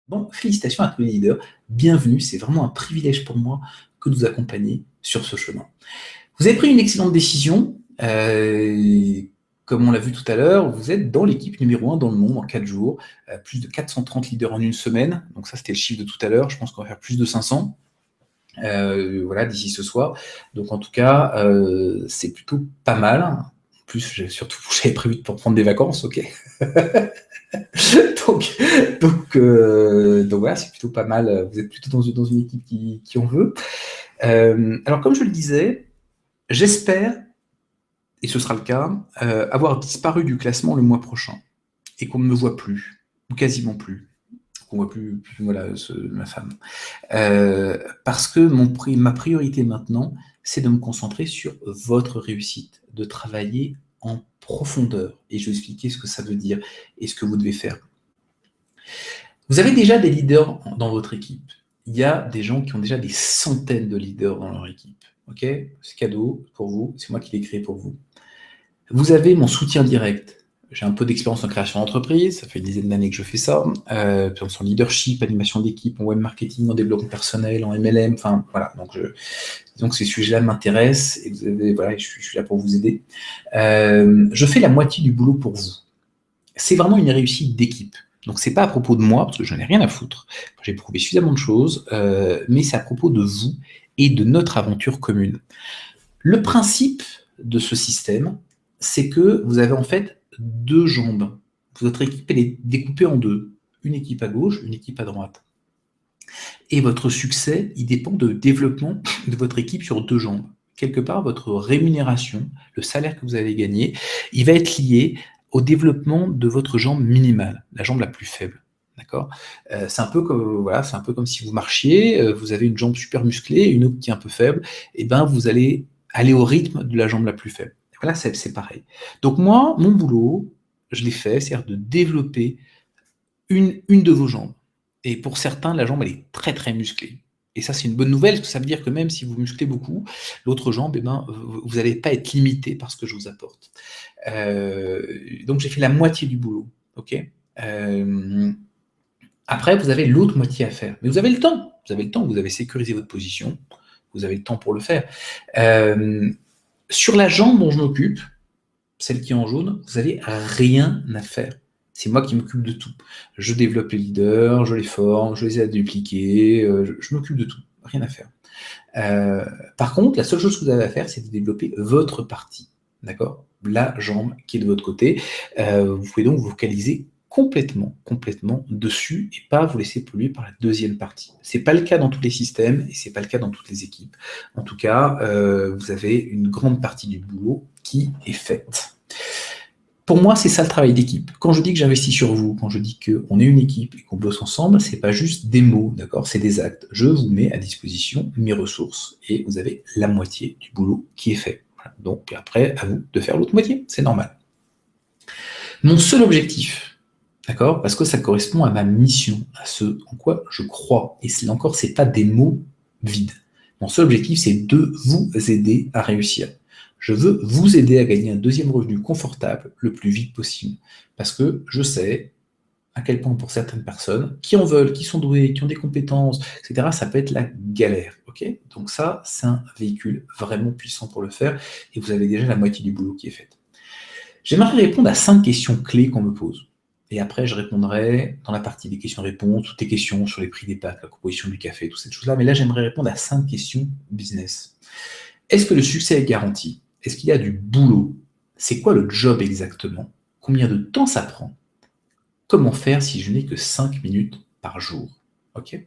Bon, félicitations à tous les leaders, bienvenue, c'est vraiment un privilège pour moi que de vous accompagner sur ce chemin. Vous avez pris une excellente décision, comme on l'a vu tout à l'heure, vous êtes dans l'équipe numéro 1 dans le monde en 4 jours, plus de 430 leaders en une semaine, donc ça c'était le chiffre de tout à l'heure, je pense qu'on va faire plus de 500. Voilà, d'ici ce soir. Donc en tout cas, c'est plutôt pas mal. En plus, surtout, j'avais prévu pour prendre des vacances, ok. donc, donc voilà, c'est plutôt pas mal. Vous êtes plutôt dans une équipe qui en veut. Alors comme je le disais, j'espère, et ce sera le cas, avoir disparu du classement le mois prochain et qu'on ne me voit plus, ou quasiment plus. Qu'on voit plus voilà, ma femme. Parce que ma priorité maintenant, c'est de me concentrer sur votre réussite, de travailler en profondeur. Et je vais expliquer ce que ça veut dire et ce que vous devez faire. Vous avez déjà des leaders dans votre équipe. Il y a des gens qui ont déjà des centaines de leaders dans leur équipe. Ok, c'est cadeau pour vous, c'est moi qui l'ai créé pour vous. Vous avez mon soutien direct. J'ai un peu d'expérience en création d'entreprise, ça fait une dizaine d'années que je fais ça, par exemple en leadership, animation d'équipe, en web marketing, en développement personnel, en MLM, enfin voilà, donc ces sujets-là m'intéressent et voilà, je suis là pour vous aider. Je fais la moitié du boulot pour vous. C'est vraiment une réussite d'équipe. Donc c'est pas à propos de moi, parce que je n'en ai rien à foutre, j'ai prouvé suffisamment de choses, mais c'est à propos de vous et de notre aventure commune. Le principe de ce système, c'est que vous avez en fait 2 jambes. Votre équipe, elle est découpée en 2. Une équipe à gauche, une équipe à droite. Et votre succès, il dépend du développement de votre équipe sur 2 jambes. Quelque part, votre rémunération, le salaire que vous allez gagner, il va être lié au développement de votre jambe minimale, la jambe la plus faible. D'accord. C'est un peu comme si vous marchiez, vous avez une jambe super musclée, une autre qui est un peu faible, et ben vous allez aller au rythme de la jambe la plus faible. Voilà, c'est pareil. Donc moi, mon boulot, je l'ai fait, c'est-à-dire de développer une de vos jambes. Et pour certains, la jambe, elle est très très musclée. Et ça, c'est une bonne nouvelle, parce que ça veut dire que même si vous musclez beaucoup, l'autre jambe, eh ben, vous n'allez pas être limité par ce que je vous apporte. Donc j'ai fait la moitié du boulot. Ok. Après, vous avez l'autre moitié à faire. Mais vous avez le temps. Vous avez le temps, vous avez sécurisé votre position. Vous avez le temps pour le faire. Sur la jambe dont je m'occupe, celle qui est en jaune, vous n'avez rien à faire. C'est moi qui m'occupe de tout. Je développe les leaders, je les forme, je les aide à dupliquer, je m'occupe de tout. Rien à faire. Par contre, la seule chose que vous avez à faire, c'est de développer votre partie. D'accord. La jambe qui est de votre côté. Vous pouvez donc vous focaliser complètement dessus et pas vous laisser polluer par la deuxième partie. C'est pas le cas dans tous les systèmes et c'est pas le cas dans toutes les équipes. En tout cas, vous avez une grande partie du boulot qui est faite. Pour moi, c'est ça le travail d'équipe. Quand je dis que j'investis sur vous, quand je dis qu'on est une équipe et qu'on bosse ensemble, c'est pas juste des mots, d'accord? C'est des actes. Je vous mets à disposition mes ressources et vous avez la moitié du boulot qui est fait. Voilà. Donc après, à vous de faire l'autre moitié, c'est normal. Mon seul objectif, d'accord, parce que ça correspond à ma mission, à ce en quoi je crois, et là encore, c'est pas des mots vides. Mon seul objectif, c'est de vous aider à réussir. Je veux vous aider à gagner un deuxième revenu confortable le plus vite possible, parce que je sais à quel point pour certaines personnes qui en veulent, qui sont douées, qui ont des compétences, etc., ça peut être la galère. Okay. Donc ça, c'est un véhicule vraiment puissant pour le faire, et vous avez déjà la moitié du boulot qui est fait. J'aimerais répondre à 5 questions clés qu'on me pose. Et après, je répondrai dans la partie des questions-réponses, toutes les questions sur les prix des pâtes, la composition du café, toutes ces choses-là. Mais là, j'aimerais répondre à 5 questions business. Est-ce que le succès est garanti? Est-ce qu'il y a du boulot? C'est quoi le job exactement? Combien de temps ça prend? Comment faire si je n'ai que 5 minutes par jour? Ok.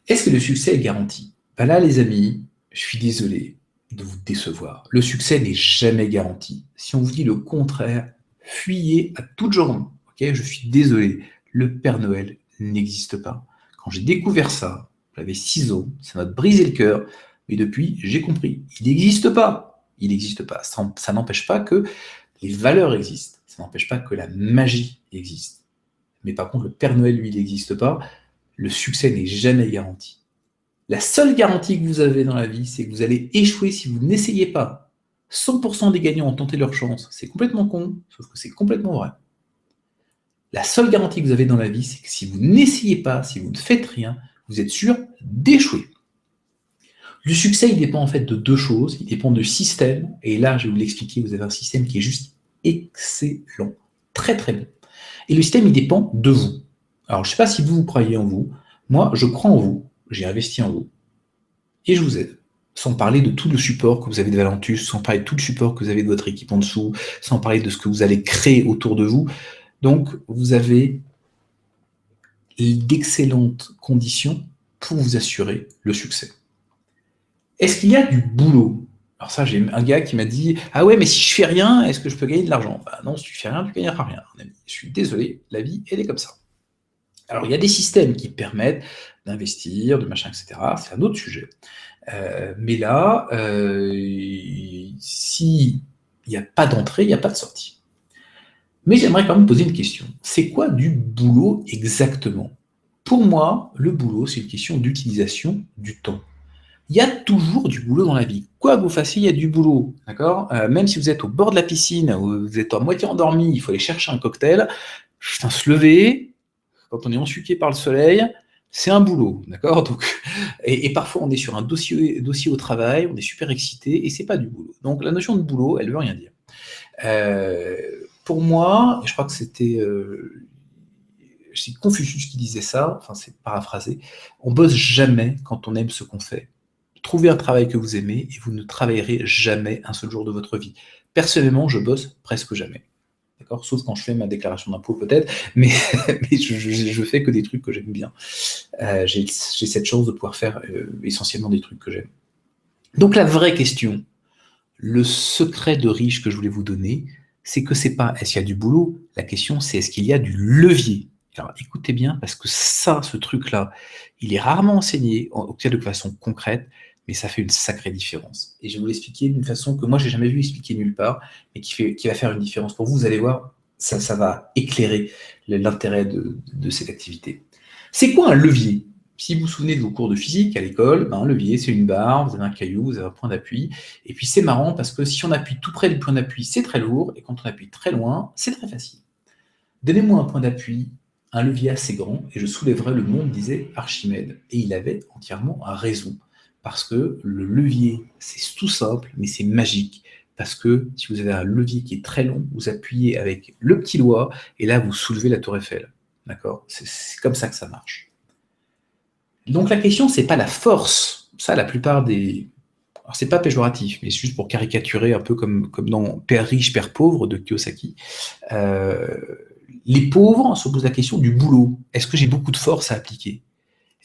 Est-ce que le succès est garanti? Ben là, les amis, je suis désolé de vous décevoir. Le succès n'est jamais garanti. Si on vous dit le contraire, fuyez à toute jambe. Ok, je suis désolé. Le Père Noël n'existe pas. Quand j'ai découvert ça, j'avais 6 ans, ça m'a brisé le cœur. Mais depuis, j'ai compris. Il n'existe pas. Il n'existe pas. Ça n'empêche pas que les valeurs existent. Ça n'empêche pas que la magie existe. Mais par contre, le Père Noël, lui, il n'existe pas. Le succès n'est jamais garanti. La seule garantie que vous avez dans la vie, c'est que vous allez échouer si vous n'essayez pas. 100% des gagnants ont tenté leur chance. C'est complètement con, sauf que c'est complètement vrai. La seule garantie que vous avez dans la vie, c'est que si vous n'essayez pas, si vous ne faites rien, vous êtes sûr d'échouer. Le succès, il dépend en fait de deux choses. Il dépend de système. Et là, je vais vous l'expliquer, vous avez un système qui est juste excellent, très très bon. Et le système, il dépend de vous. Alors, je ne sais pas si vous croyez en vous. Moi, je crois en vous. J'ai investi en vous. Et je vous aide. Sans parler de tout le support que vous avez de Valentus, sans parler de tout le support que vous avez de votre équipe en dessous, sans parler de ce que vous allez créer autour de vous. Donc, vous avez d'excellentes conditions pour vous assurer le succès. Est-ce qu'il y a du boulot? Alors ça, j'ai un gars qui m'a dit « Ah ouais, mais si je fais rien, est-ce que je peux gagner de l'argent ?» Bah non, si tu fais rien, tu gagneras rien, mon ami. Je suis désolé, la vie, elle est comme ça. Alors, il y a des systèmes qui permettent d'investir, de machin, etc. C'est un autre sujet. Mais là, s'il n'y a pas d'entrée, il n'y a pas de sortie. Mais j'aimerais quand même poser une question. C'est quoi du boulot exactement? Pour moi, le boulot, c'est une question d'utilisation du temps. Il y a toujours du boulot dans la vie. Quoi que vous fassiez, il y a du boulot. D'accord? Même si vous êtes au bord de la piscine, ou vous êtes à moitié endormi, il faut aller chercher un cocktail. Putain, se lever, quand on est ensuqué par le soleil, c'est un boulot. D'accord? Donc, et parfois, on est sur un dossier au travail, on est super excité, et c'est pas du boulot. Donc, la notion de boulot, elle veut rien dire. Pour moi, et je crois que c'est Confucius qui disait ça, enfin c'est paraphrasé, on bosse jamais quand on aime ce qu'on fait. Trouvez un travail que vous aimez et vous ne travaillerez jamais un seul jour de votre vie. Personnellement, je bosse presque jamais. D'accord? Sauf quand je fais ma déclaration d'impôt peut-être, mais, mais je fais que des trucs que j'aime bien. J'ai cette chance de pouvoir faire essentiellement des trucs que j'aime. Donc la vraie question, le secret de riche que je voulais vous donner, c'est que c'est pas est-ce qu'il y a du boulot, la question c'est est-ce qu'il y a du levier. Alors écoutez bien, parce que ça, ce truc-là, il est rarement enseigné, en tout cas de façon concrète, mais ça fait une sacrée différence. Et je vais vous l'expliquer d'une façon que moi j'ai jamais vu expliquer nulle part, mais qui va faire une différence pour vous. Vous allez voir, ça va éclairer l'intérêt de cette activité. C'est quoi un levier? Si vous vous souvenez de vos cours de physique à l'école, ben un levier, c'est une barre, vous avez un caillou, vous avez un point d'appui. Et puis c'est marrant parce que si on appuie tout près du point d'appui, c'est très lourd, et quand on appuie très loin, c'est très facile. Donnez-moi un point d'appui, un levier assez grand, et je soulèverai le monde, disait Archimède. Et il avait entièrement raison. Parce que le levier, c'est tout simple, mais c'est magique. Parce que si vous avez un levier qui est très long, vous appuyez avec le petit doigt, et là, vous soulevez la tour Eiffel. D'accord? C'est comme ça que ça marche. Donc la question, c'est pas la force. Ça, la plupart des... Alors c'est pas péjoratif, mais c'est juste pour caricaturer un peu comme dans Père riche, Père pauvre de Kiyosaki. Les pauvres se posent la question du boulot. Est-ce que j'ai beaucoup de force à appliquer?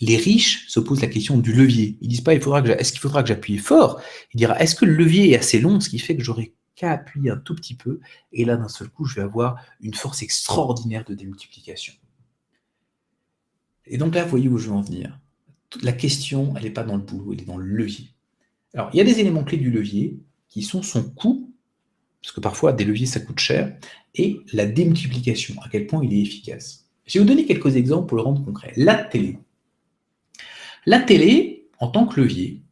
Les riches se posent la question du levier. Ils disent pas est-ce qu'il faudra que j'appuie fort? Ils diront est-ce que le levier est assez long, ce qui fait que j'aurai qu'à appuyer un tout petit peu, et là d'un seul coup je vais avoir une force extraordinaire de démultiplication. Et donc là, vous voyez où je veux en venir. La question, elle n'est pas dans le boulot, elle est dans le levier. Alors, il y a des éléments clés du levier qui sont son coût, parce que parfois, des leviers, ça coûte cher, et la démultiplication, à quel point il est efficace. Je vais vous donner quelques exemples pour le rendre concret. La télé. La télé, en tant que levier,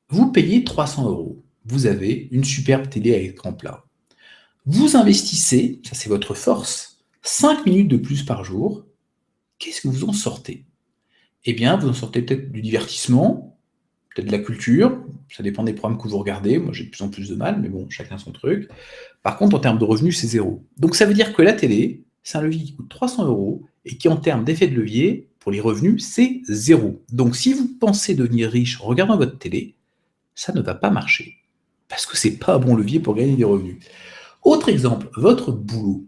vous payez 300 €. Vous avez une superbe télé à écran plat. Vous investissez, ça c'est votre force, 5 minutes de plus par jour. Qu'est-ce que vous en sortez? Eh bien, vous en sortez peut-être du divertissement, peut-être de la culture, ça dépend des programmes que vous regardez. Moi, j'ai de plus en plus de mal, mais bon, chacun son truc. Par contre, en termes de revenus, c'est zéro. Donc, ça veut dire que la télé, c'est un levier qui coûte 300 € et qui, en termes d'effet de levier, pour les revenus, c'est zéro. Donc, si vous pensez devenir riche en regardant votre télé, ça ne va pas marcher. Parce que c'est pas un bon levier pour gagner des revenus. Autre exemple, votre boulot.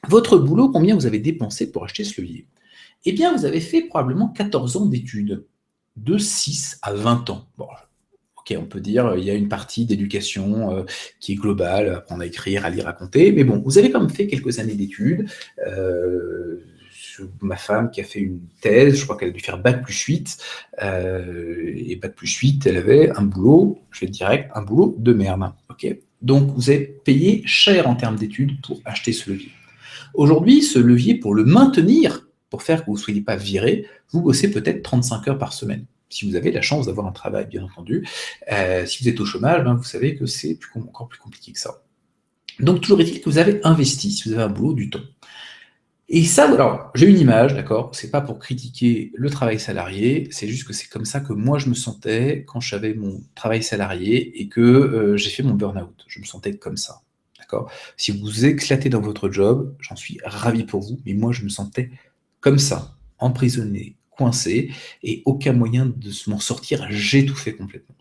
Votre boulot, combien vous avez dépensé pour acheter ce levier? Eh bien, vous avez fait probablement 14 ans d'études, de 6 à 20 ans. Bon, ok, on peut dire il y a une partie d'éducation qui est globale, apprendre à écrire, à lire, à compter, mais bon, vous avez quand même fait quelques années d'études. Ma femme qui a fait une thèse, je crois qu'elle a dû faire Bac+8, et Bac+8, elle avait un boulot, je vais être direct, un boulot de merde. Okay, donc, vous avez payé cher en termes d'études pour acheter ce levier. Aujourd'hui, ce levier, pour le maintenir, pour faire que vous ne soyez pas viré, vous bossez peut-être 35 heures par semaine. Si vous avez la chance d'avoir un travail, bien entendu. Si vous êtes au chômage, vous savez que c'est encore plus compliqué que ça. Donc, toujours est-il que vous avez investi, si vous avez un boulot, du temps. Et ça, alors, j'ai une image, d'accord? C'est pas pour critiquer le travail salarié, c'est juste que c'est comme ça que moi je me sentais quand j'avais mon travail salarié et que j'ai fait mon burn-out. Je me sentais comme ça, d'accord? Si vous vous éclatez dans votre job, j'en suis ravi pour vous, mais moi je me sentais comme ça, emprisonné, coincé, et aucun moyen de m'en sortir, j'étouffais complètement.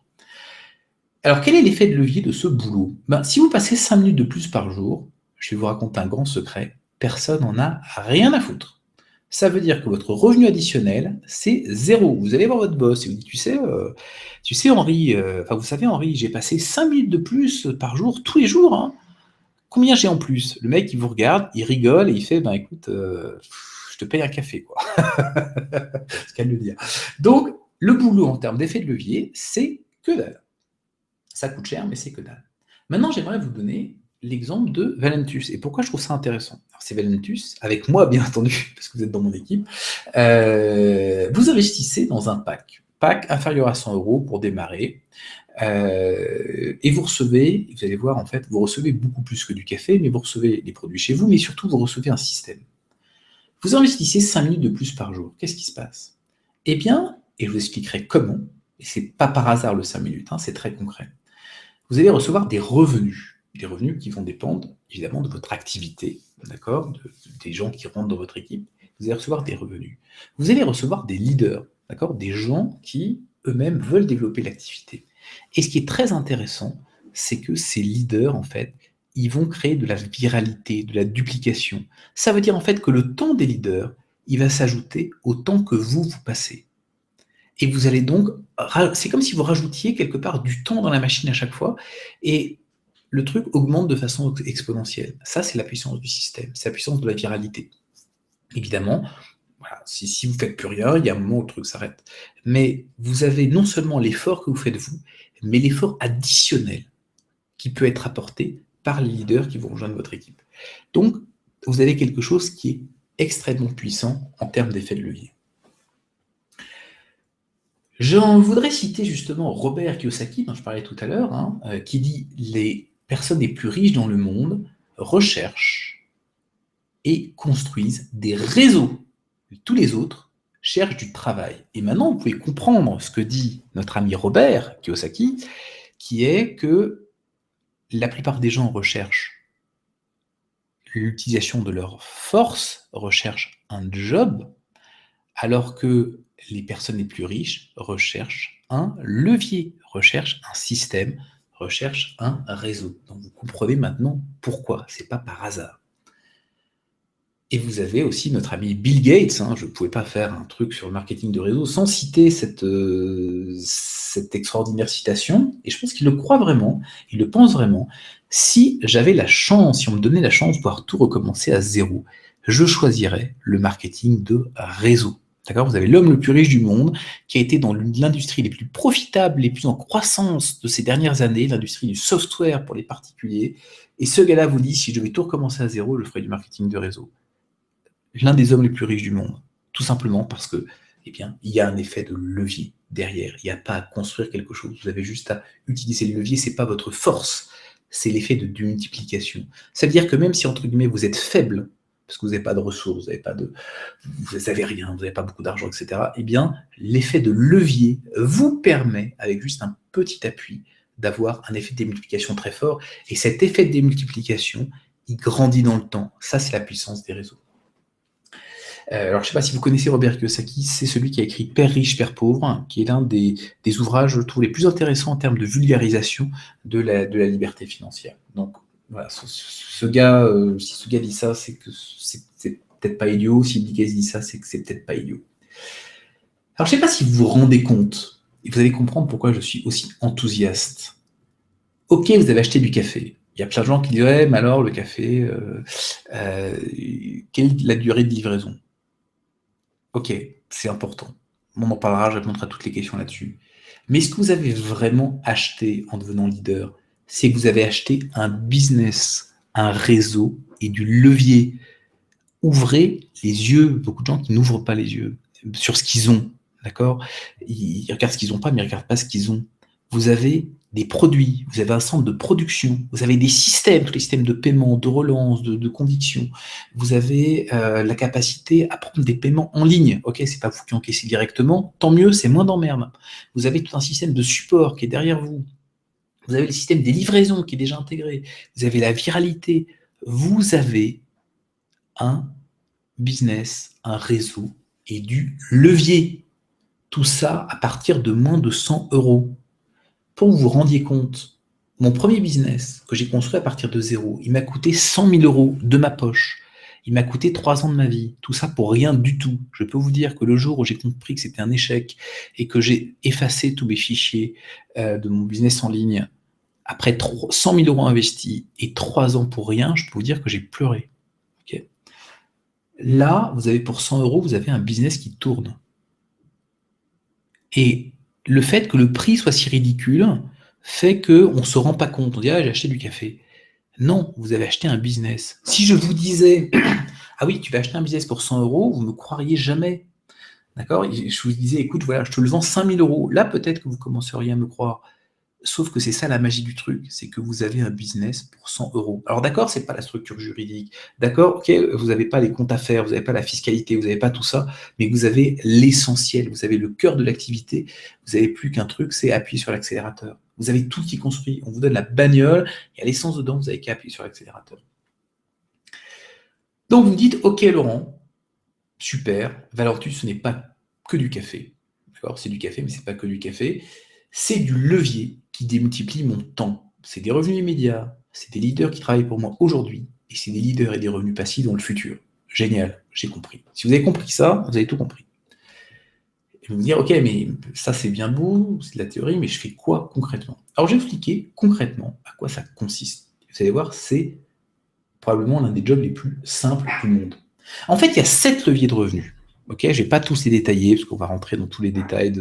Alors, quel est l'effet de levier de ce boulot? Ben, si vous passez 5 minutes de plus par jour, je vais vous raconter un grand secret, personne n'en a rien à foutre. Ça veut dire que votre revenu additionnel, c'est zéro. Vous allez voir votre boss et vous dites, tu sais Henri, enfin vous savez Henri, j'ai passé 5 minutes de plus par jour, tous les jours, hein. Combien j'ai en plus? Le mec, il vous regarde, il rigole et il fait, ben écoute, je te paye un café, quoi. C'est qu'à le dire. Donc, le boulot en termes d'effet de levier, c'est que dalle. Ça coûte cher, mais c'est que dalle. Maintenant, j'aimerais vous donner l'exemple de Valentus. Et pourquoi je trouve ça intéressant? Alors, c'est Valentus, avec moi, bien entendu, parce que vous êtes dans mon équipe. Vous investissez dans un pack inférieur à 100 euros pour démarrer. Et vous recevez, vous allez voir, en fait, vous recevez beaucoup plus que du café, mais vous recevez les produits chez vous, mais surtout, vous recevez un système. Vous investissez 5 minutes de plus par jour. Qu'est-ce qui se passe? Eh bien, et je vous expliquerai comment, et c'est pas par hasard le 5 minutes, hein, c'est très concret. Vous allez recevoir des revenus qui vont dépendre évidemment de votre activité, d'accord, des gens qui rentrent dans votre équipe. Vous allez recevoir des revenus. Vous allez recevoir des leaders, d'accord, des gens qui eux-mêmes veulent développer l'activité. Et ce qui est très intéressant, c'est que ces leaders, en fait, ils vont créer de la viralité, de la duplication. Ça veut dire en fait que le temps des leaders, il va s'ajouter au temps que vous passez. Et vous allez donc, c'est comme si vous rajoutiez quelque part du temps dans la machine à chaque fois, et le truc augmente de façon exponentielle. Ça, c'est la puissance du système, c'est la puissance de la viralité. Évidemment, voilà, si vous ne faites plus rien, il y a un moment où le truc s'arrête. Mais vous avez non seulement l'effort que vous faites vous, mais l'effort additionnel qui peut être apporté par les leaders qui vont rejoindre votre équipe. Donc, vous avez quelque chose qui est extrêmement puissant en termes d'effet de levier. J'en voudrais citer justement Robert Kiyosaki, dont je parlais tout à l'heure, hein, qui dit « Les personnes les plus riches dans le monde recherchent et construisent des réseaux. Tous les autres cherchent du travail. » Et maintenant, vous pouvez comprendre ce que dit notre ami Robert Kiyosaki, qui est que la plupart des gens recherchent l'utilisation de leur force, recherchent un job, alors que les personnes les plus riches recherchent un levier, recherchent un système, recherchent un réseau. Donc vous comprenez maintenant pourquoi, c'est pas par hasard. Et vous avez aussi notre ami Bill Gates, hein, je ne pouvais pas faire un truc sur le marketing de réseau sans citer cette extraordinaire citation, et je pense qu'il le croit vraiment, il le pense vraiment. Si j'avais la chance, si on me donnait la chance de pouvoir tout recommencer à zéro, je choisirais le marketing de réseau. D'accord? Vous avez l'homme le plus riche du monde qui a été dans l'industrie les plus profitables, les plus en croissance de ces dernières années, l'industrie du software pour les particuliers. Et ce gars-là vous dit, si je devais tout recommencer à zéro, je ferais du marketing de réseau. L'un des hommes les plus riches du monde, tout simplement parce que, eh bien, il y a un effet de levier derrière. Il n'y a pas à construire quelque chose. Vous avez juste à utiliser le levier. C'est pas votre force, c'est l'effet de multiplication. Ça veut dire que même si entre guillemets vous êtes faible, parce que vous n'avez pas de ressources, vous n'avez rien, vous n'avez pas beaucoup d'argent, etc. Eh bien, l'effet de levier vous permet, avec juste un petit appui, d'avoir un effet de démultiplication très fort. Et cet effet de démultiplication, il grandit dans le temps. Ça, c'est la puissance des réseaux. Alors, je ne sais pas si vous connaissez Robert Kiyosaki, c'est celui qui a écrit Père riche, Père pauvre, qui est l'un des ouvrages, je trouve, les plus intéressants en termes de vulgarisation de la liberté financière. Donc, voilà, ce gars, si ce gars dit ça, c'est que c'est peut-être pas idiot. Si Bill Gates dit ça, c'est que c'est peut-être pas idiot. Alors, je ne sais pas si vous vous rendez compte, et vous allez comprendre pourquoi je suis aussi enthousiaste. Ok, vous avez acheté du café. Il y a plein de gens qui disent « Ouais, mais alors, le café, quelle est la durée de livraison ?» Ok, c'est important. On en parlera, je répondrai à toutes les questions là-dessus. Mais ce que vous avez vraiment acheté en devenant leader, c'est que vous avez acheté un business, un réseau et du levier. Ouvrez les yeux, beaucoup de gens qui n'ouvrent pas les yeux sur ce qu'ils ont, d'accord? Ils regardent ce qu'ils n'ont pas, mais ils ne regardent pas ce qu'ils ont. vous avez des produits, vous avez un centre de production, vous avez des systèmes, tous les systèmes de paiement, de relance, de conviction, vous avez la capacité à prendre des paiements en ligne. Ok, c'est pas vous qui encaissez directement, tant mieux, c'est moins d'emmerde. Vous avez tout un système de support qui est derrière vous. Vous avez le système des livraisons qui est déjà intégré. Vous avez la viralité. Vous avez un business, un réseau et du levier. Tout ça à partir de moins de 100 euros. Pour que vous vous rendiez compte, mon premier business que j'ai construit à partir de zéro, il m'a coûté 100 000 euros de ma poche. Il m'a coûté 3 ans de ma vie. Tout ça pour rien du tout. Je peux vous dire que le jour où j'ai compris que c'était un échec et que j'ai effacé tous mes fichiers de mon business en ligne, après 100 000 euros investis et 3 ans pour rien, je peux vous dire que j'ai pleuré. Okay. Là, vous avez pour 100 euros, vous avez un business qui tourne. Et le fait que le prix soit si ridicule fait qu'on ne se rend pas compte. On dit « Ah, j'ai acheté du café ». Non, vous avez acheté un business. Si je vous disais « Ah oui, tu vas acheter un business pour 100 euros », vous ne me croiriez jamais. D'accord ? Je vous disais « Écoute, voilà, je te le vends 5 000 euros ». Là, peut-être que vous commenceriez à me croire. Sauf que c'est ça la magie du truc, c'est que vous avez un business pour 100 euros. Alors d'accord, c'est pas la structure juridique, d'accord, ok, vous n'avez pas les comptes à faire, vous n'avez pas la fiscalité, vous n'avez pas tout ça, mais vous avez l'essentiel, vous avez le cœur de l'activité, vous n'avez plus qu'un truc, c'est appuyer sur l'accélérateur. Vous avez tout qui est construit, on vous donne la bagnole, il y a l'essence dedans, vous n'avez qu'à appuyer sur l'accélérateur. Donc vous me dites, ok Laurent, super, Valentus, ce n'est pas que du café, d'accord, c'est du café, mais c'est pas que du café, c'est du levier qui démultiplie mon temps. C'est des revenus immédiats, c'est des leaders qui travaillent pour moi aujourd'hui, et c'est des leaders et des revenus passifs dans le futur. Génial, j'ai compris. Si vous avez compris ça, vous avez tout compris. Et vous me dire, ok, mais ça c'est bien beau, c'est de la théorie, mais je fais quoi concrètement? Alors je vais expliquer concrètement à quoi ça consiste. Vous allez voir, c'est probablement l'un des jobs les plus simples du monde. En fait, il y a 7 leviers de revenus. Ok, je ne vais pas tous les détailler, parce qu'on va rentrer dans tous les détails.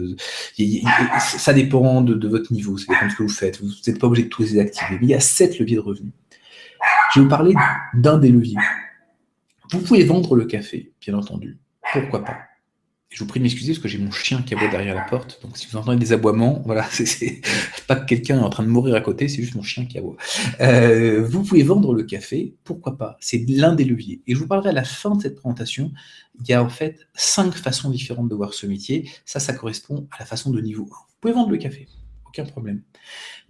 Ça dépend de votre niveau, ça dépend de ce que vous faites. Vous n'êtes pas obligé de tous les activer. Mais il y a 7 leviers de revenus. Je vais vous parler d'un des leviers. Vous pouvez vendre le café, bien entendu. Pourquoi pas? Je vous prie de m'excuser parce que j'ai mon chien qui aboie derrière la porte. Donc si vous entendez des aboiements, voilà, c'est pas que quelqu'un est en train de mourir à côté, c'est juste mon chien qui aboie. Vous pouvez vendre le café, pourquoi pas? C'est l'un des leviers. Et je vous parlerai à la fin de cette présentation. Il y a en fait 5 façons différentes de voir ce métier. Ça correspond à la façon de niveau 1. Vous pouvez vendre le café, aucun problème.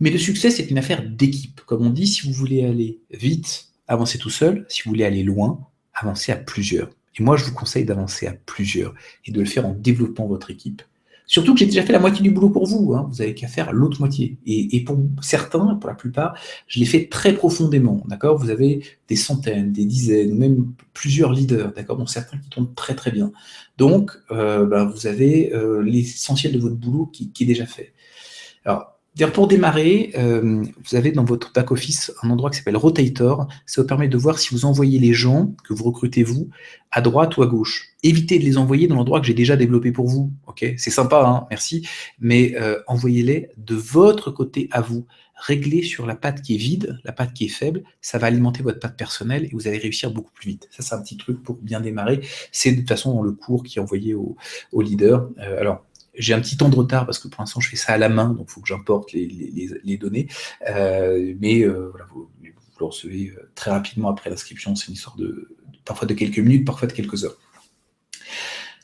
Mais le succès, c'est une affaire d'équipe. Comme on dit, si vous voulez aller vite, avancez tout seul. Si vous voulez aller loin, avancez à plusieurs. Et moi, je vous conseille d'avancer à plusieurs et de le faire en développant votre équipe. Surtout que j'ai déjà fait la moitié du boulot pour vous. Hein. Vous n'avez qu'à faire l'autre moitié. Et pour certains, pour la plupart, je l'ai fait très profondément. D'accord ? Vous avez des centaines, des dizaines, même plusieurs leaders. D'accord ? Dont certains qui tournent très très bien. Donc, vous avez l'essentiel de votre boulot qui est déjà fait. Alors, pour démarrer, vous avez dans votre back-office un endroit qui s'appelle Rotator. Ça vous permet de voir si vous envoyez les gens que vous recrutez, vous, à droite ou à gauche. Évitez de les envoyer dans l'endroit que j'ai déjà développé pour vous. Okay, c'est sympa, hein, merci, mais envoyez-les de votre côté à vous. Réglez sur la patte qui est vide, la patte qui est faible, ça va alimenter votre patte personnelle et vous allez réussir beaucoup plus vite. Ça, c'est un petit truc pour bien démarrer. C'est de toute façon dans le cours qui est envoyé au leader. Alors, j'ai un petit temps de retard parce que pour l'instant je fais ça à la main, donc il faut que j'importe les données. Voilà, vous le recevez très rapidement après l'inscription. C'est une histoire parfois de quelques minutes, parfois de quelques heures.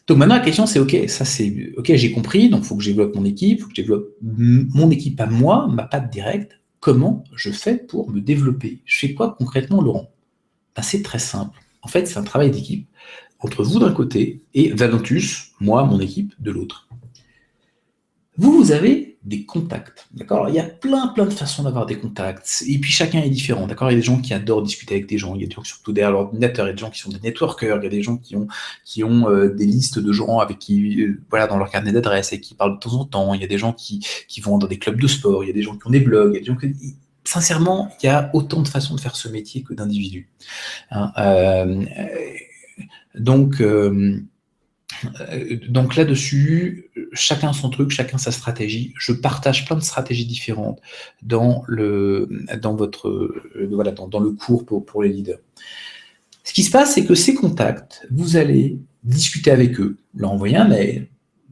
Donc maintenant la question c'est ok, ça c'est ok, j'ai compris, donc il faut que je développe mon équipe, il faut que je développe mon équipe à moi, ma patte directe. Comment je fais pour me développer? Je fais quoi concrètement, Laurent? C'est très simple. En fait, c'est un travail d'équipe entre vous d'un côté et Valentus, moi, mon équipe, de l'autre. Vous avez des contacts, d'accord? Il y a plein de façons d'avoir des contacts, et puis chacun est différent, d'accord? Il y a des gens qui adorent discuter avec des gens, il y a des gens surtout derrière l'ordinateur, il y a des gens qui sont des networkers, il y a des gens qui ont des listes de gens avec qui, voilà, dans leur carnet d'adresse, et qui parlent de temps en temps, il y a des gens qui vont dans des clubs de sport, il y a des gens qui ont des blogs, il y a des gens qui... Sincèrement, il y a autant de façons de faire ce métier que d'individus. Hein, donc là-dessus, chacun son truc, chacun sa stratégie. Je partage plein de stratégies différentes dans le cours pour les leaders. Ce qui se passe, c'est que ces contacts, vous allez discuter avec eux, leur envoyer un mail,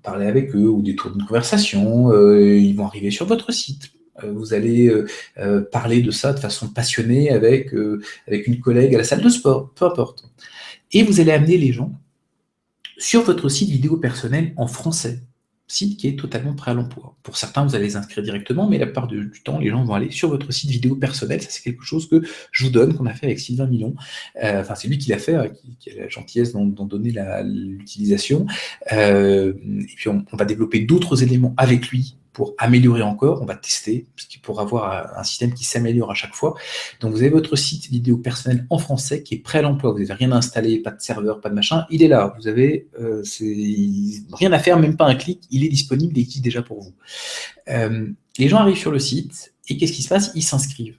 parler avec eux au détour d'une conversation, ils vont arriver sur votre site. Vous allez parler de ça de façon passionnée avec une collègue à la salle de sport, peu importe. Et vous allez amener les gens sur votre site vidéo personnel en français, site qui est totalement prêt à l'emploi. Pour certains, vous allez les inscrire directement, mais la plupart du temps, les gens vont aller sur votre site vidéo personnel. Ça, c'est quelque chose que je vous donne, qu'on a fait avec Sylvain Millon. Enfin, c'est lui qui l'a fait, qui a la gentillesse d'en donner l'utilisation. Et puis, on va développer d'autres éléments avec lui pour améliorer encore. On va tester pour avoir un système qui s'améliore à chaque fois. Donc, vous avez votre site vidéo personnel en français qui est prêt à l'emploi. Vous n'avez rien à installer, pas de serveur, pas de machin. Il est là. Vous avez rien à faire, même pas un clic. Il est disponible, il existe déjà pour vous. Les gens arrivent sur le site et qu'est-ce qui se passe? Ils s'inscrivent.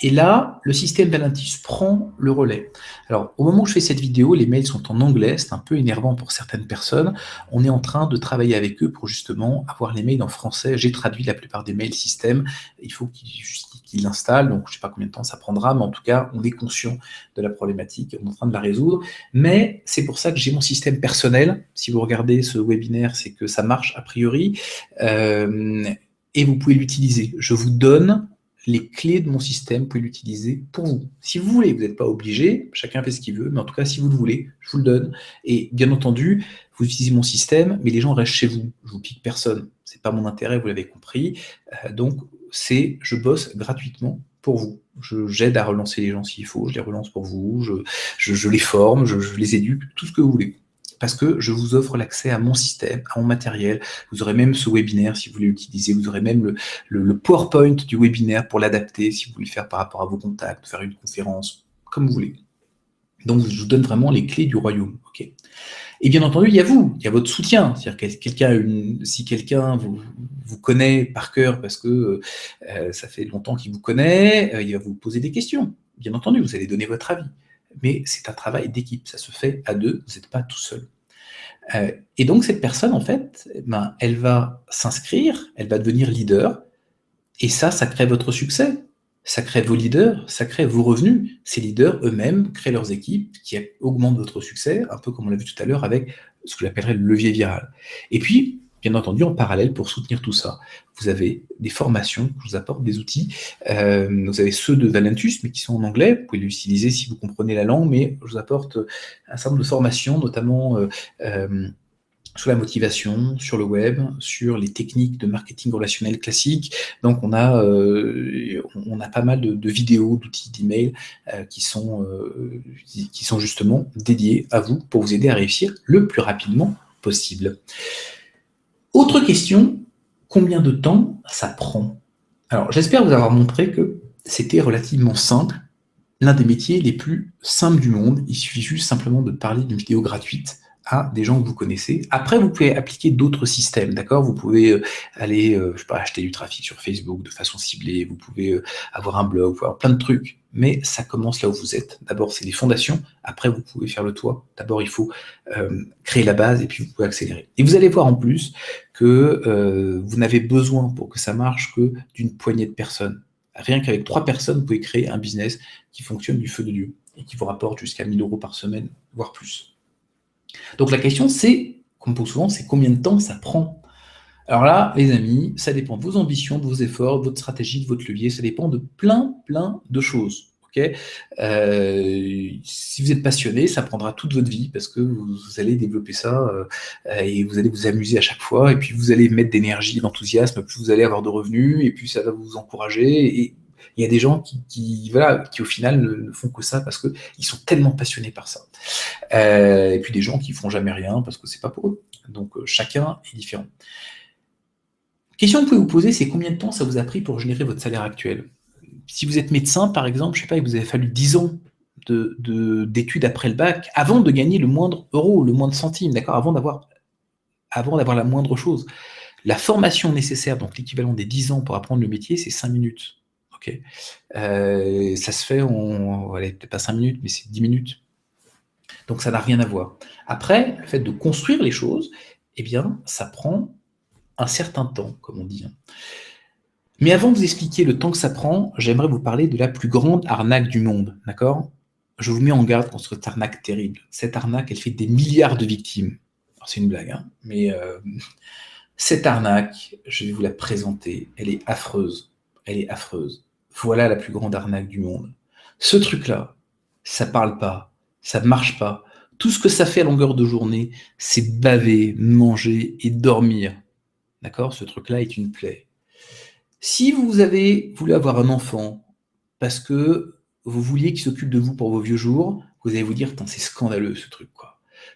Et là, le système Valentus prend le relais. Alors, au moment où je fais cette vidéo, les mails sont en anglais, c'est un peu énervant pour certaines personnes. On est en train de travailler avec eux pour justement avoir les mails en français. J'ai traduit la plupart des mails système. Il faut qu'ils l'installent, donc je ne sais pas combien de temps ça prendra, mais en tout cas, on est conscient de la problématique, on est en train de la résoudre. Mais c'est pour ça que j'ai mon système personnel. Si vous regardez ce webinaire, c'est que ça marche a priori. Et vous pouvez l'utiliser. Je vous donne les clés de mon système, vous pouvez l'utiliser pour vous. Si vous voulez, vous n'êtes pas obligé, chacun fait ce qu'il veut, mais en tout cas, si vous le voulez, je vous le donne. Et bien entendu, vous utilisez mon système, mais les gens restent chez vous. Je vous pique personne. C'est pas mon intérêt, vous l'avez compris. Donc, je bosse gratuitement pour vous. J'aide à relancer les gens s'il faut, je les relance pour vous, je les forme, je les éduque, tout ce que vous voulez. Parce que je vous offre l'accès à mon système, à mon matériel. Vous aurez même ce webinaire si vous voulez l'utiliser. Vous aurez même le PowerPoint du webinaire pour l'adapter si vous voulez le faire par rapport à vos contacts, faire une conférence, comme vous voulez. Donc, je vous donne vraiment les clés du royaume. Okay. Et bien entendu, il y a votre soutien. C'est-à-dire que si quelqu'un vous connaît par cœur parce que ça fait longtemps qu'il vous connaît, il va vous poser des questions. Bien entendu, vous allez donner votre avis. Mais c'est un travail d'équipe, ça se fait à deux, vous n'êtes pas tout seul. Et donc cette personne, en fait, elle va s'inscrire, elle va devenir leader, et ça crée votre succès, ça crée vos leaders, ça crée vos revenus. Ces leaders eux-mêmes créent leurs équipes qui augmentent votre succès, un peu comme on l'a vu tout à l'heure avec ce que j'appellerais le levier viral. Et puis, bien entendu, en parallèle, pour soutenir tout ça, vous avez des formations, je vous apporte des outils. Vous avez ceux de Valentus, mais qui sont en anglais. Vous pouvez les utiliser si vous comprenez la langue, mais je vous apporte un certain nombre de formations, notamment sur la motivation, sur le web, sur les techniques de marketing relationnel classique. Donc, on a pas mal de vidéos, d'outils d'email qui sont justement dédiés à vous pour vous aider à réussir le plus rapidement possible. Autre question, combien de temps ça prend? Alors, j'espère vous avoir montré que c'était relativement simple, l'un des métiers les plus simples du monde. Il suffit juste simplement de parler d'une vidéo gratuite à des gens que vous connaissez. Après, vous pouvez appliquer d'autres systèmes, d'accord? Vous pouvez aller, je sais pas, acheter du trafic sur Facebook de façon ciblée, vous pouvez avoir un blog, vous pouvez avoir plein de trucs, mais ça commence là où vous êtes. D'abord, c'est les fondations, après, vous pouvez faire le toit. D'abord, il faut créer la base et puis vous pouvez accélérer. Et vous allez voir en plus que vous n'avez besoin pour que ça marche que d'une poignée de personnes. Rien qu'avec 3 personnes, vous pouvez créer un business qui fonctionne du feu de Dieu et qui vous rapporte jusqu'à 1 000 € par semaine, voire plus. Donc la question, c'est, comme pour souvent, c'est combien de temps ça prend? Alors là, les amis, ça dépend de vos ambitions, de vos efforts, de votre stratégie, de votre levier, ça dépend de plein de choses. Okay, si vous êtes passionné, ça prendra toute votre vie parce que vous allez développer ça et vous allez vous amuser à chaque fois et puis vous allez mettre d'énergie, d'enthousiasme, plus vous allez avoir de revenus et puis ça va vous encourager. Et il y a des gens qui au final ne font que ça parce qu'ils sont tellement passionnés par ça. Et puis des gens qui font jamais rien parce que c'est pas pour eux. Donc chacun est différent. Question que vous pouvez vous poser, c'est combien de temps ça vous a pris pour générer votre salaire actuel? Si vous êtes médecin, par exemple, je ne sais pas, il vous avait fallu 10 ans d'études après le bac avant de gagner le moindre euro, le moindre centime, d'accord, avant d'avoir la moindre chose. La formation nécessaire, donc l'équivalent des 10 ans pour apprendre le métier, c'est 5 minutes. Okay. Ça se fait peut-être pas 5 minutes, mais c'est 10 minutes. Donc ça n'a rien à voir. Après, le fait de construire les choses, eh bien, ça prend un certain temps, comme on dit. Mais avant de vous expliquer le temps que ça prend, j'aimerais vous parler de la plus grande arnaque du monde, d'accord? Je vous mets en garde contre cette arnaque terrible. Cette arnaque, elle fait des milliards de victimes. c'est une blague, hein, mais cette arnaque, je vais vous la présenter, elle est affreuse. Elle est affreuse. Voilà la plus grande arnaque du monde. Ce truc-là, ça parle pas, ça marche pas. Tout ce que ça fait à longueur de journée, c'est baver, manger et dormir. D'accord? Ce truc-là est une plaie. Si vous avez voulu avoir un enfant parce que vous vouliez qu'il s'occupe de vous pour vos vieux jours, vous allez vous dire, c'est scandaleux ce truc, quoi.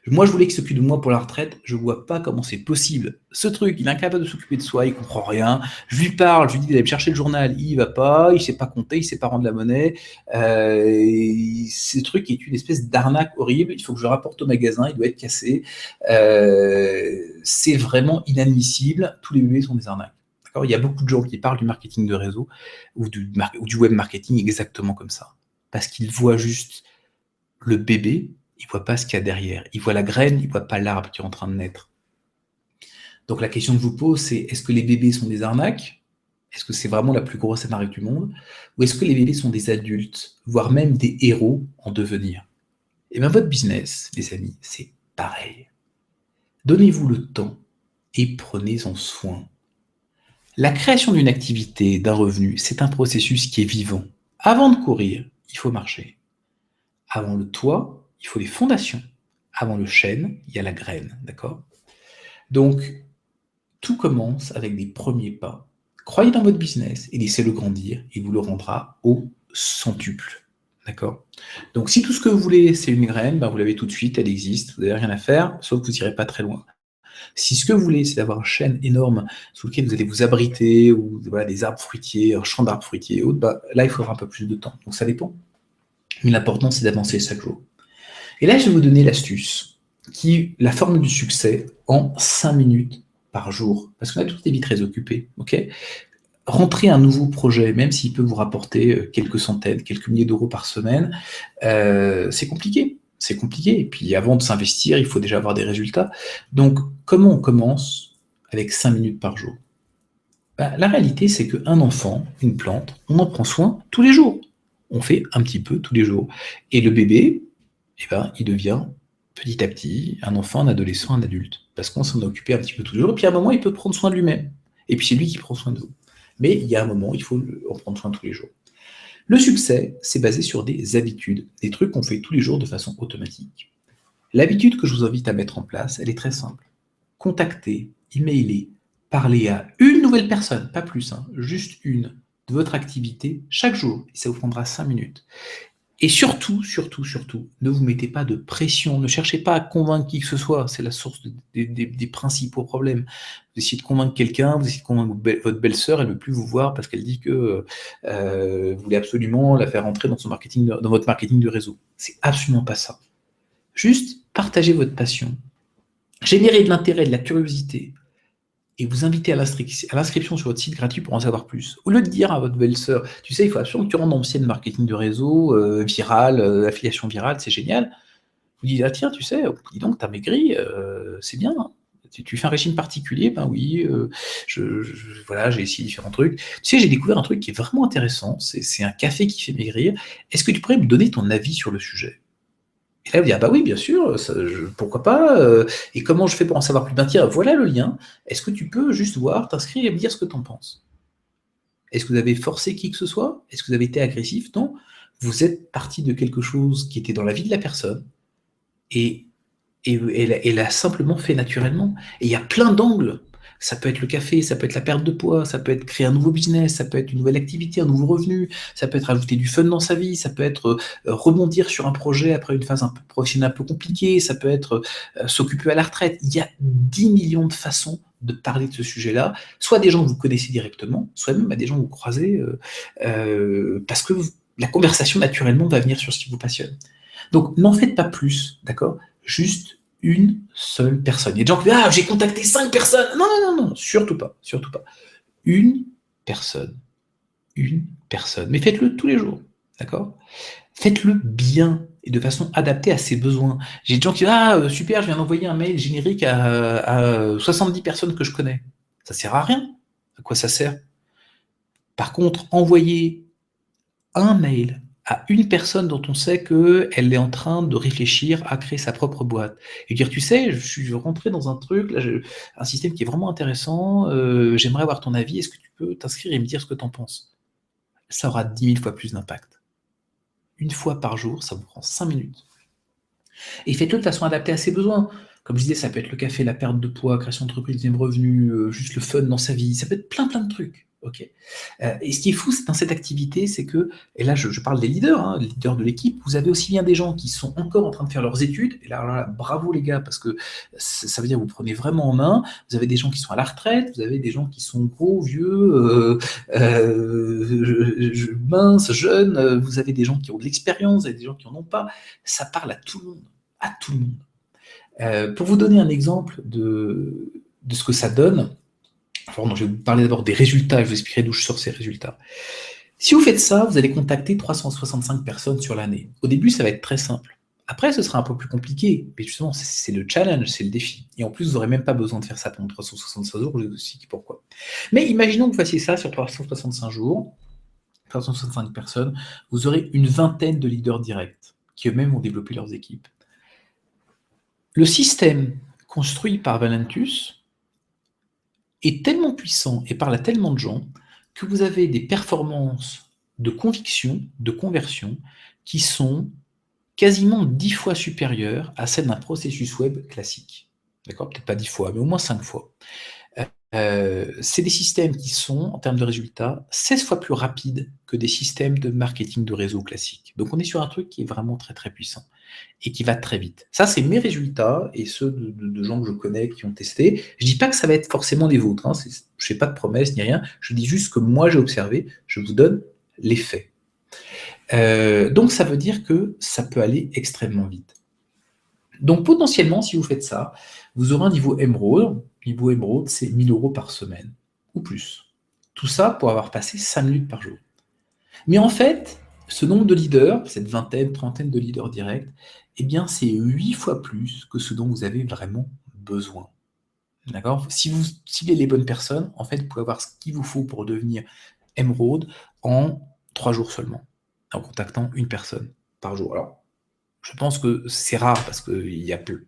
Moi, je voulais qu'il s'occupe de moi pour la retraite, je vois pas comment c'est possible. Ce truc, il est incapable de s'occuper de soi, il comprend rien. Je lui parle, je lui dis d'aller me chercher le journal, il y va pas, il sait pas compter, il sait pas rendre la monnaie. Ce truc est une espèce d'arnaque horrible, il faut que je le rapporte au magasin, il doit être cassé. C'est vraiment inadmissible, tous les bébés sont des arnaques. Il y a beaucoup de gens qui parlent du marketing de réseau ou du web marketing exactement comme ça. Parce qu'ils voient juste le bébé, ils ne voient pas ce qu'il y a derrière. Ils voient la graine, ils ne voient pas l'arbre qui est en train de naître. Donc la question que je vous pose, c'est est-ce que les bébés sont des arnaques? Est-ce que c'est vraiment la plus grosse arnaque du monde? Ou est-ce que les bébés sont des adultes, voire même des héros en devenir? Et bien votre business, les amis, c'est pareil. Donnez-vous le temps et prenez-en soin. La création d'une activité, d'un revenu, c'est un processus qui est vivant. Avant de courir, il faut marcher. Avant le toit, il faut les fondations. Avant le chêne, il y a la graine, d'accord? Donc, tout commence avec des premiers pas. Croyez dans votre business et laissez-le grandir, il vous le rendra au centuple, d'accord? Donc, si tout ce que vous voulez, c'est une graine, vous l'avez tout de suite, elle existe, vous n'avez rien à faire, sauf que vous n'irez pas très loin. Si ce que vous voulez, c'est d'avoir un chêne énorme sous lequel vous allez vous abriter, ou voilà, des arbres fruitiers, un champ d'arbres fruitiers et autres, là, il faudra un peu plus de temps. Donc, ça dépend. Mais l'important, c'est d'avancer chaque jour. Et là, je vais vous donner l'astuce, la formule du succès en 5 minutes par jour. Parce qu'on a tous des vies très occupées, ok? Rentrer un nouveau projet, même s'il peut vous rapporter quelques centaines, quelques milliers d'euros par semaine, c'est compliqué. C'est compliqué. Et puis, avant de s'investir, il faut déjà avoir des résultats. Donc, comment on commence avec 5 minutes par jour? La réalité, c'est qu'un enfant, une plante, on en prend soin tous les jours. On fait un petit peu tous les jours. Et le bébé, il devient petit à petit un enfant, un adolescent, un adulte. Parce qu'on s'en est occupé un petit peu tous les jours. Et puis à un moment, il peut prendre soin de lui-même. Et puis c'est lui qui prend soin de vous. Mais il y a un moment, il faut en prendre soin tous les jours. Le succès, c'est basé sur des habitudes, des trucs qu'on fait tous les jours de façon automatique. L'habitude que je vous invite à mettre en place, elle est très simple. Contacter, emailer, parler à une nouvelle personne, pas plus, juste une, de votre activité chaque jour. Et ça vous prendra 5 minutes. Et surtout, ne vous mettez pas de pression, ne cherchez pas à convaincre qui que ce soit, c'est la source des principaux problèmes. Vous essayez de convaincre quelqu'un, vous essayez de convaincre votre belle-sœur, elle ne veut plus vous voir parce qu'elle dit que vous voulez absolument la faire entrer dans votre marketing de réseau. C'est absolument pas ça. Juste partagez votre passion, générez de l'intérêt, de la curiosité, et vous invitez à l'inscription sur votre site gratuit pour en savoir plus. Au lieu de dire à votre belle-sœur, tu sais, il faut absolument que tu rentres dans le marketing de réseau, viral, affiliation virale, c'est génial. Vous dites, ah tiens, tu sais, dis donc, t'as maigri, c'est bien. Hein. Tu fais un régime particulier? Ben oui, voilà, j'ai essayé différents trucs. Tu sais, j'ai découvert un truc qui est vraiment intéressant, c'est un café qui fait maigrir. Est-ce que tu pourrais me donner ton avis sur le sujet? Et là, vous dites, ah bah oui, bien sûr, pourquoi pas, et comment je fais pour en savoir plus? Ben tiens, voilà le lien, est-ce que tu peux juste voir, t'inscrire et me dire ce que tu en penses? Est-ce que vous avez forcé qui que ce soit? Est-ce que vous avez été agressif? Non, vous êtes parti de quelque chose qui était dans la vie de la personne, et elle a simplement fait naturellement. Et il y a plein d'angles. Ça peut être le café, ça peut être la perte de poids, ça peut être créer un nouveau business, ça peut être une nouvelle activité, un nouveau revenu, ça peut être ajouter du fun dans sa vie, ça peut être rebondir sur un projet après une phase un peu professionnelle un peu compliquée, ça peut être s'occuper à la retraite. Il y a 10 millions de façons de parler de ce sujet-là, soit des gens que vous connaissez directement, soit même des gens que vous croisez, parce que la conversation naturellement va venir sur ce qui vous passionne. Donc n'en faites pas plus, d'accord? Juste une seule personne. Il y a des gens qui disent, ah, j'ai contacté 5 personnes. Non, non, non, non, surtout pas, surtout pas. Une personne. Une personne. Mais faites-le tous les jours, d'accord? Faites-le bien et de façon adaptée à ses besoins. J'ai des gens qui disent, ah, super, je viens d'envoyer un mail générique à 70 personnes que je connais. Ça sert à rien. À quoi ça sert? Par contre, envoyer un mail à une personne dont on sait qu'elle est en train de réfléchir à créer sa propre boîte et dire: «Tu sais, je suis rentré dans un truc, là, un système qui est vraiment intéressant, j'aimerais avoir ton avis, est-ce que tu peux t'inscrire et me dire ce que tu en penses?» Ça aura 10 000 fois plus d'impact. Une fois par jour, ça vous prend 5 minutes. Et faites-le de façon adaptée à ses besoins. Comme je disais, ça peut être le café, la perte de poids, création d'entreprise, deuxième revenu, juste le fun dans sa vie, ça peut être plein de trucs. Ok. Et ce qui est fou dans cette activité, c'est que, et là je parle des leaders, hein, les leaders de l'équipe, vous avez aussi bien des gens qui sont encore en train de faire leurs études, et là bravo les gars, parce que ça veut dire que vous prenez vraiment en main, vous avez des gens qui sont à la retraite, vous avez des gens qui sont gros, vieux, minces, jeunes, vous avez des gens qui ont de l'expérience, vous avez des gens qui n'en ont pas, ça parle à tout le monde, à tout le monde. Pour vous donner un exemple de ce que ça donne, enfin, je vais vous parler d'abord des résultats, je vous expliquerai d'où je sors ces résultats. Si vous faites ça, vous allez contacter 365 personnes sur l'année. Au début, ça va être très simple. Après, ce sera un peu plus compliqué, mais justement, c'est le challenge, c'est le défi. Et en plus, vous n'aurez même pas besoin de faire ça pendant 365 jours, je vous explique pourquoi. Mais imaginons que vous fassiez ça sur 365 jours, 365 personnes, vous aurez une vingtaine de leaders directs qui eux-mêmes vont développer leurs équipes. Le système construit par Valentus est tellement puissant et parle à tellement de gens que vous avez des performances de conviction, de conversion, qui sont quasiment 10 fois supérieures à celles d'un processus web classique. D'accord ? Peut-être pas 10 fois, mais au moins 5 fois. C'est des systèmes qui sont, en termes de résultats, 16 fois plus rapides que des systèmes de marketing de réseau classiques. Donc on est sur un truc qui est vraiment très puissant et qui va très vite. Ça, c'est mes résultats et ceux de gens que je connais qui ont testé. Je dis pas que ça va être forcément les vôtres, hein. Je ne fais pas de promesses ni rien, je dis juste que moi j'ai observé, je vous donne les faits. Donc ça veut dire que ça peut aller extrêmement vite. Donc potentiellement, si vous faites ça, vous aurez un niveau Emerald. Niveau Emerald, c'est 1 000 € par semaine, ou plus. Tout ça pour avoir passé 5 minutes par jour. Mais en fait, ce nombre de leaders, cette vingtaine, trentaine de leaders directs, eh bien, c'est 8 fois plus que ce dont vous avez vraiment besoin. D'accord ? Si vous ciblez les bonnes personnes, en fait, vous pouvez avoir ce qu'il vous faut pour devenir Emerald en 3 jours seulement, en contactant une personne par jour. Alors, je pense que c'est rare parce qu'il y a peu.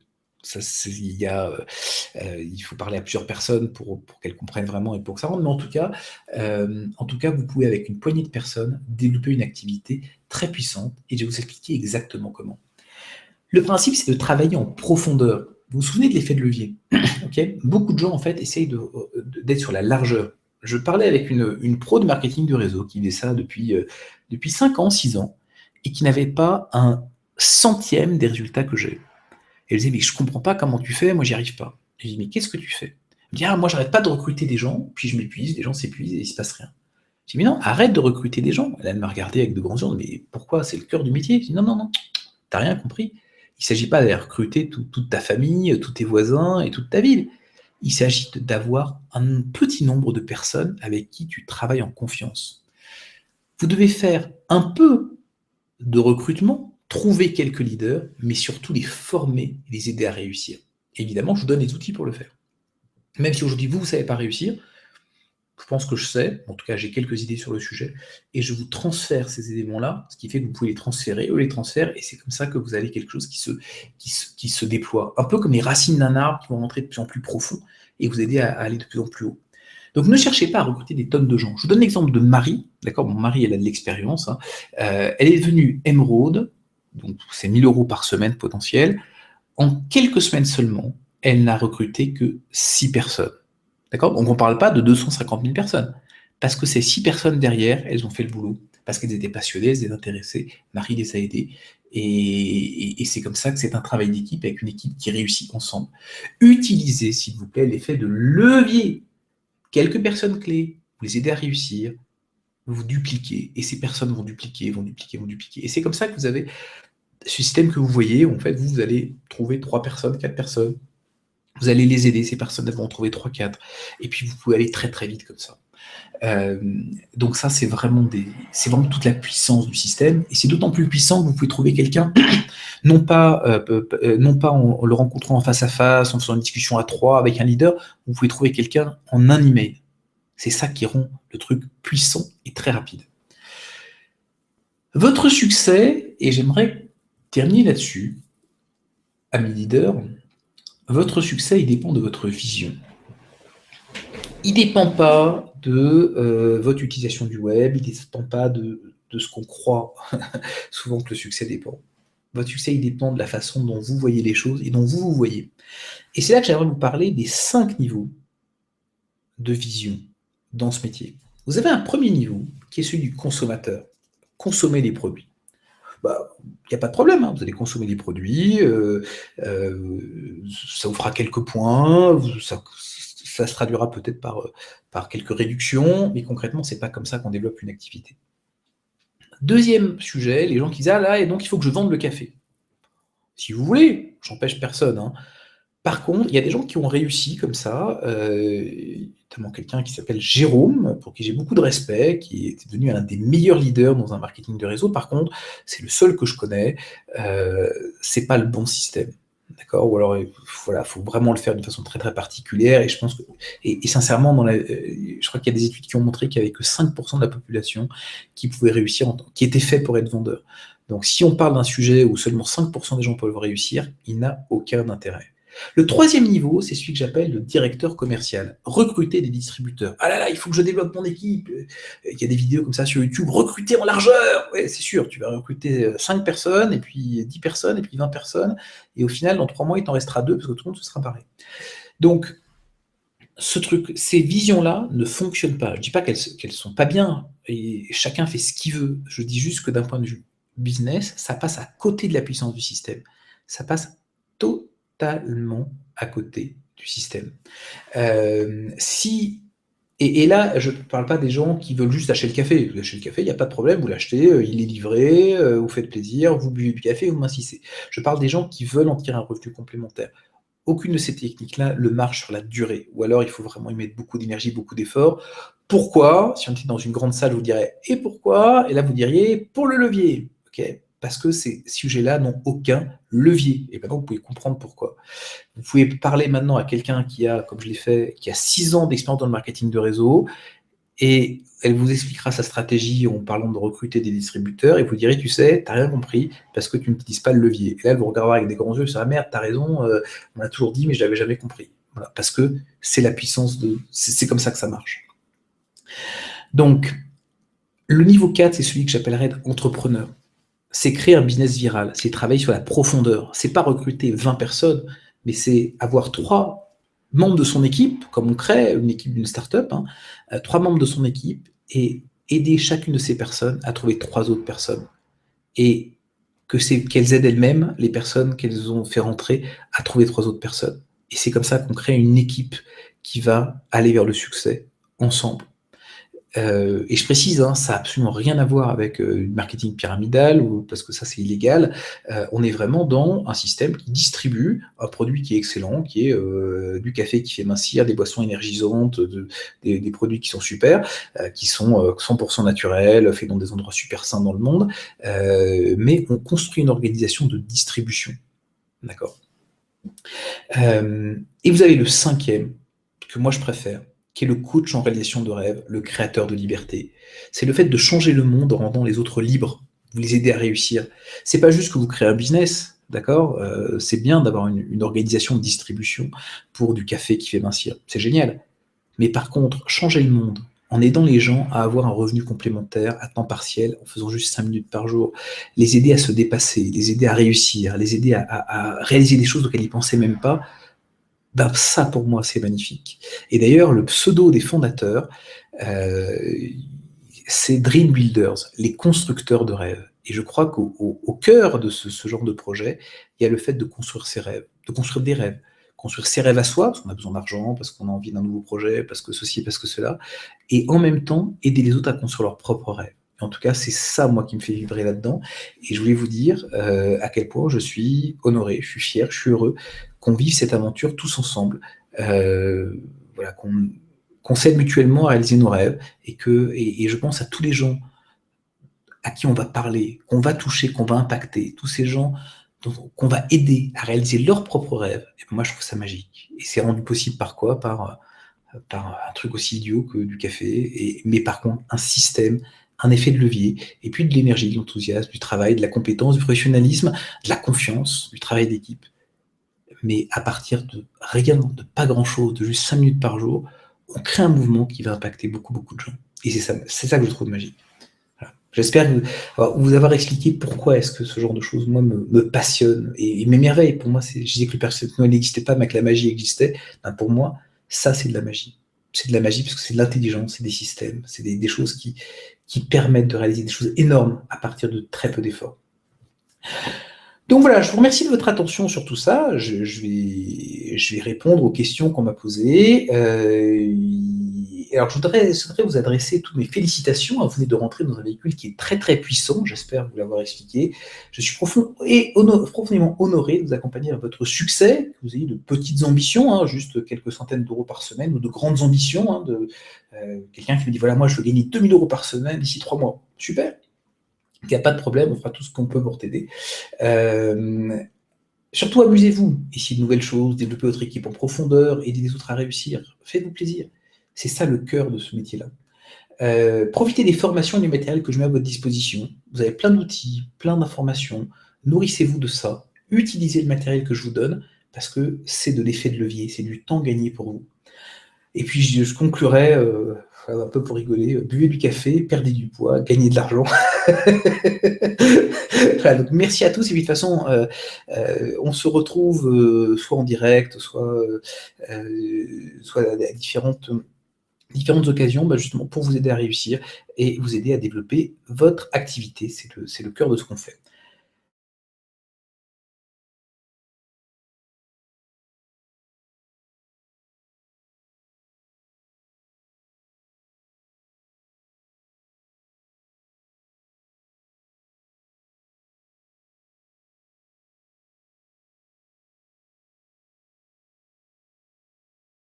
Il faut parler à plusieurs personnes pour qu'elles comprennent vraiment et pour que ça rentre. Mais en tout cas, vous pouvez, avec une poignée de personnes, développer une activité très puissante et je vais vous expliquer exactement comment. Le principe, c'est de travailler en profondeur. Vous vous souvenez de l'effet de levier? Okay. Beaucoup de gens, en fait, essayent d'être sur la largeur. Je parlais avec une pro de marketing du réseau qui faisait ça depuis 5 ans, 6 ans, et qui n'avait pas un centième des résultats que j'ai. Elle disait, mais je comprends pas comment tu fais, moi j'y arrive pas. Je dis, mais qu'est-ce que tu fais? Elle me dit, moi j'arrête pas de recruter des gens, puis je m'épuise, les gens s'épuisent et il se passe rien. Je dis, mais non, arrête de recruter des gens. Elle m'a regardé avec de grands yeux, mais pourquoi? C'est le cœur du métier. Je dis, non, t'as rien compris. Il ne s'agit pas d'aller recruter toute ta famille, tous tes voisins et toute ta ville. Il s'agit d'avoir un petit nombre de personnes avec qui tu travailles en confiance. Vous devez faire un peu de recrutement, trouver quelques leaders, mais surtout les former, les aider à réussir. Évidemment, je vous donne les outils pour le faire. Même si aujourd'hui vous ne savez pas réussir, je pense que je sais, en tout cas j'ai quelques idées sur le sujet, et je vous transfère ces éléments-là, ce qui fait que vous pouvez les transférer, eux les transfèrent, et c'est comme ça que vous avez quelque chose qui se déploie. Un peu comme les racines d'un arbre qui vont rentrer de plus en plus profond et vous aider à aller de plus en plus haut. Donc ne cherchez pas à recruter des tonnes de gens. Je vous donne l'exemple de Marie, d'accord? Bon, Marie, elle a de l'expérience, hein. Elle est devenue Emerald, donc c'est 1 000 € par semaine potentiel. En quelques semaines seulement, elle n'a recruté que 6 personnes. D'accord? Donc on ne parle pas de 250 000 personnes. Parce que ces 6 personnes derrière, elles ont fait le boulot. Parce qu'elles étaient passionnées, elles étaient intéressées. Marie les a aidées. Et c'est comme ça que c'est un travail d'équipe avec une équipe qui réussit ensemble. Utilisez, s'il vous plaît, l'effet de levier. Quelques personnes clés, vous les aidez à réussir, vous dupliquez. Et ces personnes vont dupliquer. Et c'est comme ça que vous avez ce système que vous voyez. En fait, vous allez trouver 3 personnes, 4 personnes. Vous allez les aider, ces personnes vont en trouver 3-4, et puis vous pouvez aller très vite comme ça. Donc ça, c'est vraiment toute la puissance du système, et c'est d'autant plus puissant que vous pouvez trouver quelqu'un, non pas en le rencontrant en face à face, en faisant une discussion à 3 avec un leader, vous pouvez trouver quelqu'un en un email. C'est ça qui rend le truc puissant et très rapide. Votre succès, et j'aimerais terminer là-dessus, amis leaders, votre succès, il dépend de votre vision. Il ne dépend pas de votre utilisation du web, il ne dépend pas de ce qu'on croit souvent que le succès dépend. Votre succès, il dépend de la façon dont vous voyez les choses et dont vous vous voyez. Et c'est là que j'aimerais vous parler des 5 niveaux de vision dans ce métier. Vous avez un premier niveau qui est celui du consommateur. Consommer des produits. Il n'y a pas de problème, hein. Vous allez consommer des produits, ça vous fera quelques points, ça se traduira peut-être par quelques réductions, mais concrètement, c'est pas comme ça qu'on développe une activité. Deuxième sujet, les gens qui disent « Ah là, et donc il faut que je vende le café ». Si vous voulez, j'empêche personne, hein. Par contre, il y a des gens qui ont réussi comme ça, notamment quelqu'un qui s'appelle Jérôme, pour qui j'ai beaucoup de respect, qui est devenu un des meilleurs leaders dans un marketing de réseau. Par contre, c'est le seul que je connais, c'est pas le bon système, d'accord? Ou alors, voilà, faut vraiment le faire d'une façon très, très particulière et je pense que et sincèrement, je crois qu'il y a des études qui ont montré qu'il y avait que 5 de la population qui pouvait réussir qui était fait pour être vendeur. Donc si on parle d'un sujet où seulement 5 des gens peuvent réussir, il n'a aucun intérêt. Le troisième niveau, c'est celui que j'appelle le directeur commercial. Recruter des distributeurs. Ah là là, il faut que je développe mon équipe. Il y a des vidéos comme ça sur YouTube. Recruter en largeur. Ouais, c'est sûr, tu vas recruter 5 personnes, et puis 10 personnes, et puis 20 personnes. Et au final, dans 3 mois, il t'en restera 2 parce que tout le monde se sera barré. Donc, ces visions-là ne fonctionnent pas. Je ne dis pas qu'elles ne sont pas bien, et chacun fait ce qu'il veut. Je dis juste que d'un point de vue business, ça passe à côté de la puissance du système. Ça passe totalement à côté du système. Et là, je ne parle pas des gens qui veulent juste acheter le café. Vous achetez le café, il n'y a pas de problème, vous l'achetez, il est livré, vous faites plaisir, vous buvez du café, vous mincissez. Je parle des gens qui veulent en tirer un revenu complémentaire. Aucune de ces techniques-là ne marche sur la durée. Ou alors, il faut vraiment y mettre beaucoup d'énergie, beaucoup d'efforts. Pourquoi? Si on était dans une grande salle, je vous dirais « et pourquoi ?» Et là, vous diriez « pour le levier ». Okay, parce que ces sujets-là n'ont aucun levier. Et maintenant, vous pouvez comprendre pourquoi. Vous pouvez parler maintenant à quelqu'un qui a, comme je l'ai fait, qui a 6 ans d'expérience dans le marketing de réseau, et elle vous expliquera sa stratégie en parlant de recruter des distributeurs, et vous direz, tu sais, t'as rien compris, parce que tu n'utilises pas le levier. Et là, elle vous regardera avec des grands yeux, ah merde, t'as raison, on a toujours dit, mais je l'avais jamais compris. Voilà, parce que c'est la puissance c'est comme ça que ça marche. Donc, le niveau 4, c'est celui que j'appellerais entrepreneur. C'est créer un business viral, c'est travailler sur la profondeur. C'est pas recruter 20 personnes, mais c'est avoir 3 membres de son équipe, comme on crée une équipe d'une start-up, 3 membres de son équipe, et aider chacune de ces personnes à trouver 3 autres personnes. Et qu'elles aident elles-mêmes les personnes qu'elles ont fait rentrer à trouver 3 autres personnes. Et c'est comme ça qu'on crée une équipe qui va aller vers le succès ensemble. Et je précise, ça n'a absolument rien à voir avec du marketing pyramidal, parce que ça c'est illégal. On est vraiment dans un système qui distribue un produit qui est excellent, qui est du café qui fait mincir, des boissons énergisantes, des produits qui sont super, qui sont 100% naturels, faits dans des endroits super sains dans le monde, mais on construit une organisation de distribution. D'accord. Et vous avez le 5e, que moi je préfère, qui est le coach en réalisation de rêve, le créateur de liberté. C'est le fait de changer le monde en rendant les autres libres, vous les aider à réussir. C'est pas juste que vous créez un business, d'accord? C'est bien d'avoir une organisation de distribution pour du café qui fait mincir, c'est génial. Mais par contre, changer le monde en aidant les gens à avoir un revenu complémentaire à temps partiel, en faisant juste 5 minutes par jour, les aider à se dépasser, les aider à réussir, les aider à réaliser des choses auxquelles ils ne pensaient même pas, ça pour moi c'est magnifique. Et d'ailleurs le pseudo des fondateurs, c'est Dream Builders, les constructeurs de rêves. Et je crois qu'au cœur de ce genre de projet, il y a le fait de construire ses rêves, de construire des rêves, construire ses rêves à soi, parce qu'on a besoin d'argent, parce qu'on a envie d'un nouveau projet, parce que ceci, parce que cela, et en même temps aider les autres à construire leurs propres rêves. En tout cas, c'est ça, moi, qui me fait vibrer là-dedans. Et je voulais vous dire à quel point je suis honoré, je suis fier, je suis heureux qu'on vive cette aventure tous ensemble, voilà, qu'on s'aide mutuellement à réaliser nos rêves, et je pense à tous les gens à qui on va parler, qu'on va toucher, qu'on va impacter, tous ces gens qu'on va aider à réaliser leurs propres rêves. Et moi, je trouve ça magique. Et c'est rendu possible par quoi? Par un truc aussi idiot que du café, mais par contre, un système, un effet de levier, et puis de l'énergie, de l'enthousiasme, du travail, de la compétence, du professionnalisme, de la confiance, du travail d'équipe. Mais à partir de rien, de pas grand-chose, de juste 5 minutes par jour, on crée un mouvement qui va impacter beaucoup, beaucoup de gens. Et c'est ça que je trouve magique. Voilà. J'espère vous avoir expliqué pourquoi est-ce que ce genre de choses, moi, me passionne et m'émerveille. Pour moi, je disais que le personnel n'existait pas, mais que la magie existait. Ben, pour moi, ça, c'est de la magie. C'est de la magie parce que c'est de l'intelligence, c'est des systèmes, c'est des choses qui permettent de réaliser des choses énormes à partir de très peu d'efforts. Donc voilà, je vous remercie de votre attention sur tout ça. Je vais répondre aux questions qu'on m'a posées. Alors, je voudrais vous adresser toutes mes félicitations. Vous venez de rentrer dans un véhicule qui est très très puissant, j'espère vous l'avoir expliqué. Je suis profondément honoré de vous accompagner à votre succès, que vous ayez de petites ambitions, hein, juste quelques centaines d'euros par semaine, ou de grandes ambitions, hein, quelqu'un qui me dit, voilà, moi je veux gagner 2000 euros par semaine d'ici 3 mois. Super, il n'y a pas de problème, on fera tout ce qu'on peut pour t'aider. Surtout amusez-vous, essayez de nouvelles choses, développez votre équipe en profondeur, aidez les autres à réussir, faites-vous plaisir. C'est ça le cœur de ce métier-là. Profitez des formations et du matériel que je mets à votre disposition. Vous avez plein d'outils, plein d'informations. Nourrissez-vous de ça. Utilisez le matériel que je vous donne parce que c'est de l'effet de levier, c'est du temps gagné pour vous. Et puis je conclurai un peu pour rigoler, buvez du café, perdez du poids, gagnez de l'argent. Voilà, donc merci à tous et puis de toute façon on se retrouve soit en direct, soit à différentes occasions, justement pour vous aider à réussir et vous aider à développer votre activité. C'est le cœur de ce qu'on fait.